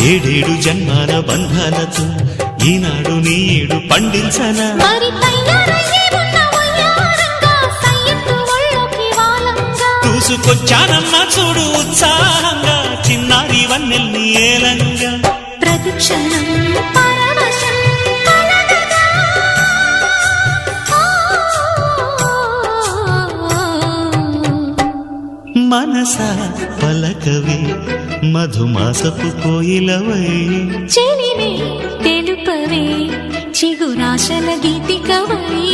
ఏడేడు జన్మాల బంధాలతో ఈనాడు నీడు పండించనా చూసుకొచ్చానమ్మా చూడు ఉత్సాహంగా చిన్నారి వన్నెల్ని ఏలంగా ప్రతిక్షణం మనసా పలకవే మధుమాసపు కోయిలవై చెలిమే తెలుపవే చిగురాశల గీతికవై